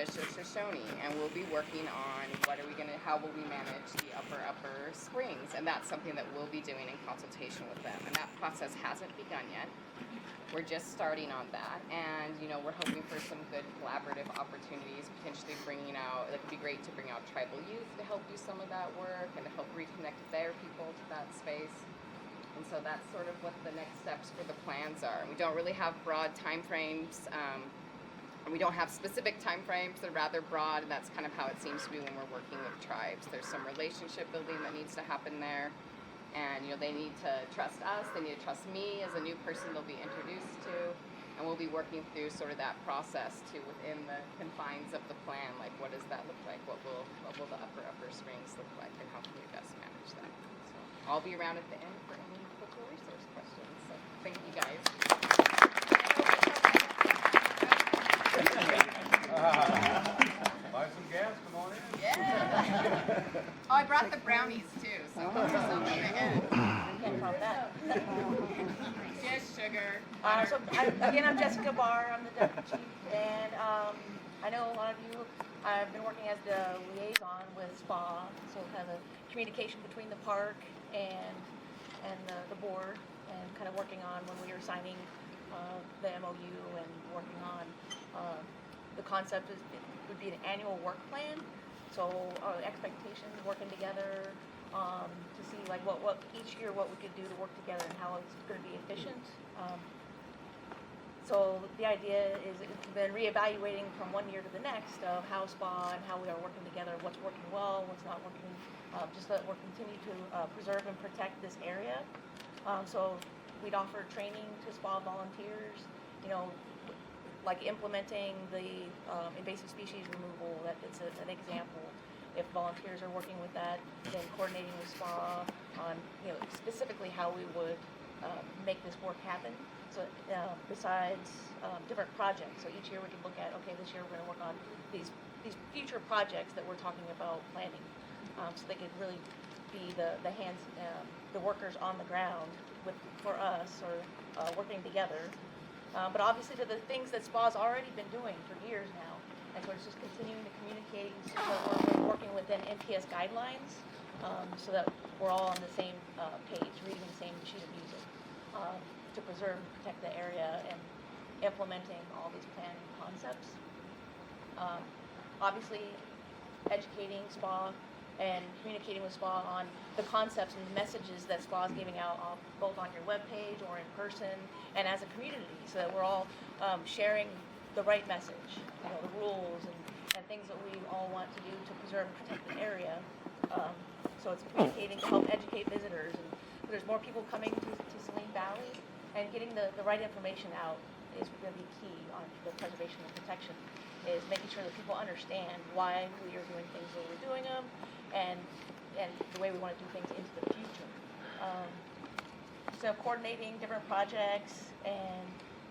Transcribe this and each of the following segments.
Fisher Shoshone, and we'll be working on how will we manage the upper springs, and that's something that we'll be doing in consultation with them. And that process hasn't begun yet. We're just starting on that, and we're hoping for some good collaborative opportunities, potentially bringing out. It would be great to bring out tribal youth to help do some of that work and to help reconnect their people to that space. And so that's sort of what the next steps for the plans are. We don't really have broad time frames. And we don't have specific time frames. They're rather broad, and that's kind of how it seems to be when we're working with tribes. There's some relationship building that needs to happen there. And they need to trust us. They need to trust me as a new person they'll be introduced to. And we'll be working through sort of that process too within the confines of the plan. Like, what does that look like? What will the upper springs look like, and how can we best manage that? So I'll be around at the end for any cultural resource questions. So thank you guys. Buy some gas, come on in. Yeah. Oh, I brought the brownies too, so Can't count that. just sugar. I'm Jessica Barr. I'm the deputy chief, and I know a lot of you. I've been working as the liaison with SPA, so kind of the communication between the park and the board, and kind of working on when we were signing the MOU and working on the concept would be an annual work plan. So expectations, working together to see like what each year what we could do to work together and how it's going to be efficient. So the idea is it's been reevaluating from one year to the next of how SPA and how we are working together, what's working well, what's not working, just that we're continuing to preserve and protect this area. So we'd offer training to SPA volunteers, like implementing the invasive species removal. That it's an example. If volunteers are working with that, then coordinating with SPA on specifically how we would make this work happen. So besides different projects, so each year we can look at, okay, this year we're going to work on these future projects that we're talking about planning, so they could really be the hands, the workers on the ground for us, or working together. But obviously to the things that SPA's already been doing for years now, and so it's just continuing to communicate so that we're working within NPS guidelines, so that we're all on the same page, reading the same sheet of music, to preserve and protect the area and implementing all these planning concepts. Obviously, educating SPA and communicating with SPA on the concepts and messages that SPA is giving out both on your webpage or in person and as a community, so that we're all sharing the right message, the rules and things that we all want to do to preserve and protect the area. So it's communicating to help educate visitors, and there's more people coming to Saline Valley, and getting the right information out is going to be key on the preservation and protection, is making sure that people understand why we are doing things the way we're doing them, and the way we want to do things into the future. So coordinating different projects and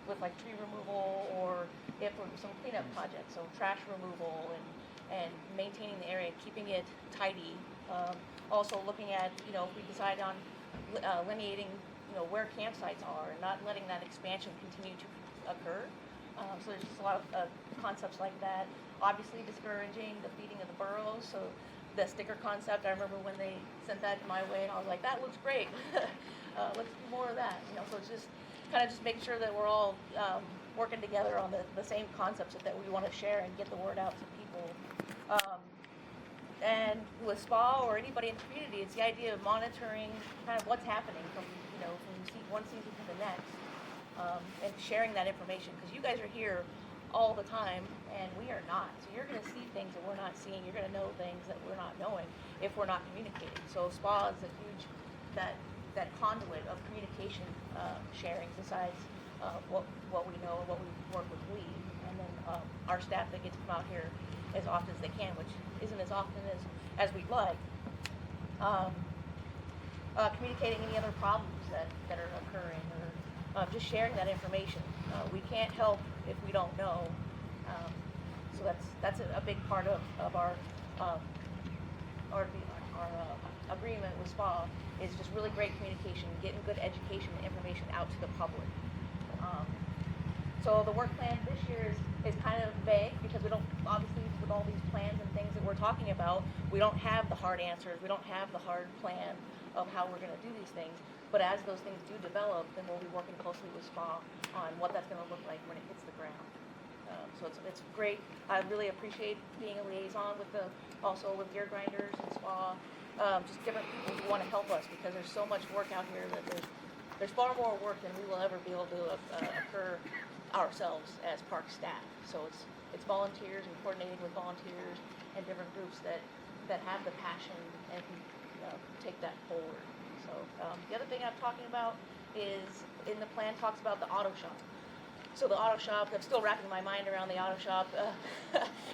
with like tree removal, or if some cleanup projects, so trash removal and maintaining the area, keeping it tidy. Also looking at, if we decide on lineating, where campsites are, and not letting that expansion continue to occur. So there's just a lot of concepts like that. Obviously discouraging the feeding of the burrows. So the sticker concept, I remember when they sent that my way, and I was like, that looks great. Let's do more of that. So it's just kind of just making sure that we're all working together on the same concepts that we want to share and get the word out to people. And with SPA or anybody in the community, it's the idea of monitoring kind of what's happening from one season to the next, and sharing that information, because you guys are here all the time and we are not. So you're going to see things that we're not seeing. You're going to know things that we're not knowing if we're not communicating. So SPA is a huge that conduit of communication sharing, besides what we know, what we work with and then our staff that get to come out here as often as they can, which isn't as often as we'd like. Communicating any other problems that are occurring, or just sharing that information. We can't help if we don't know. So that's a big part of our agreement with SPA, is just really great communication, getting good education and information out to the public. So the work plan this year is kind of vague, because we don't obviously talking about, we don't have the hard answers, we don't have the hard plan of how we're gonna do these things. But as those things do develop, then we'll be working closely with SPA on what that's gonna look like when it hits the ground. So it's great. I really appreciate being a liaison with also with Gear Grinders and SPA, just different people who want to help us, because there's so much work out here that there's far more work than we will ever be able to occur ourselves as park staff. So it's volunteers and coordinating with volunteers and different groups that have the passion and can take that forward. So the other thing I'm talking about is in the plan talks about the auto shop. So the auto shop, I'm still wrapping my mind around the auto shop.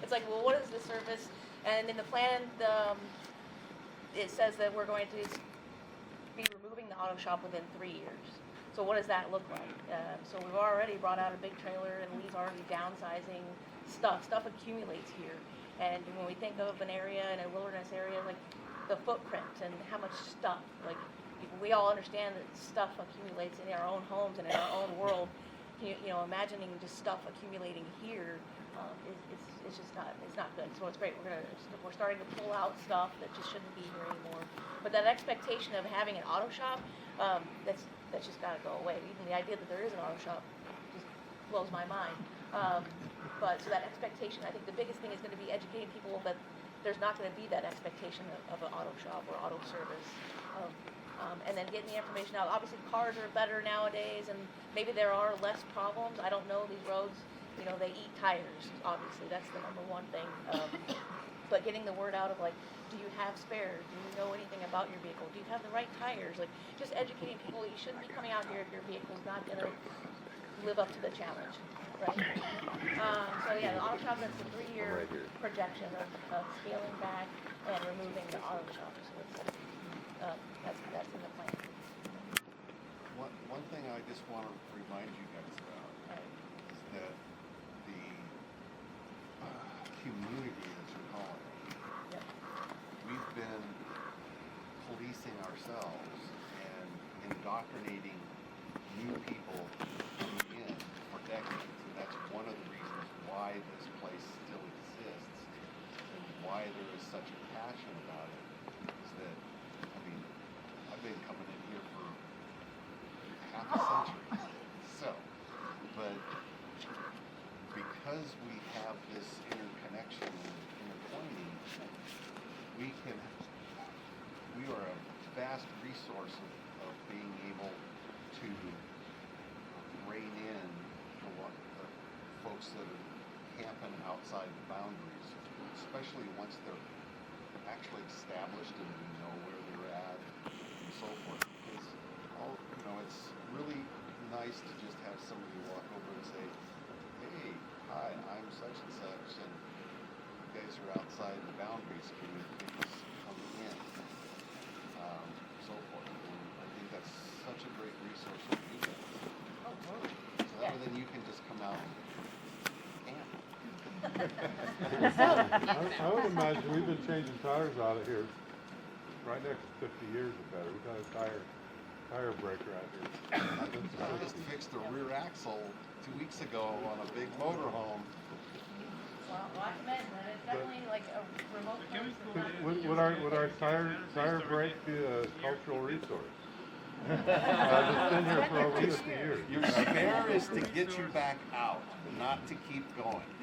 It's like, well, what is the service? And in the plan, it says that we're going to be removing the auto shop within 3 years. So what does that look like? So we've already brought out a big trailer, and Lee's already downsizing stuff. Stuff accumulates here. And when we think of an area, in a wilderness area, like the footprint and how much stuff, like we all understand that stuff accumulates in our own homes and in our own world. You know, imagining just stuff accumulating here, it's just not good. So it's great. We're starting to pull out stuff that just shouldn't be here anymore. But that expectation of having an auto shop, that's just got to go away. Even the idea that there is an auto shop just blows my mind. But so that expectation, I think the biggest thing is going to be educating people that there's not going to be that expectation of an auto shop or auto service. And then getting the information out. Obviously, cars are better nowadays, and maybe there are less problems. I don't know, these roads, you know, they eat tires. Obviously, that's the number one thing. But getting the word out of, like, do you have spares? Do you know anything about your vehicle? Do you have the right tires? Like, just educating people. You shouldn't be coming out here if your vehicle's not going to live up to the challenge, right? So yeah, the auto shop, that's a 3-year projection of scaling back and removing the auto shop. So that's in the plan. One thing I just want to remind you guys about is that the community, as you call it, Yep. we've been policing ourselves and indoctrinating new people coming in for decades. And that's one of the reasons why this place still exists and why there is such a passion about it, is that, I mean, I've been coming in here for half a century. So, but because we have this interconnection and intertwining, we are a vast resource of being able to rein in the folks that are camping outside the boundaries, especially once they're actually established and we know where they're at and so forth. Because it's really nice to just have somebody walk over and say, hey, hi, I'm such and such, and you guys are outside the boundaries, can you please come in? So forth. And I think that's such a great resource for you guys. Oh, totally. So other than you can just come out and camp. I would imagine we've been changing tires out of here right next to 50 years or better. We've got a tire breaker out here. I just fixed the rear axle 2 weeks ago on a big motorhome. Well, I commend that. It's definitely like a remote place. Would our tire break be a cultural resource? It's been here for over 50 years. Your spare is to get you back out, not to keep going.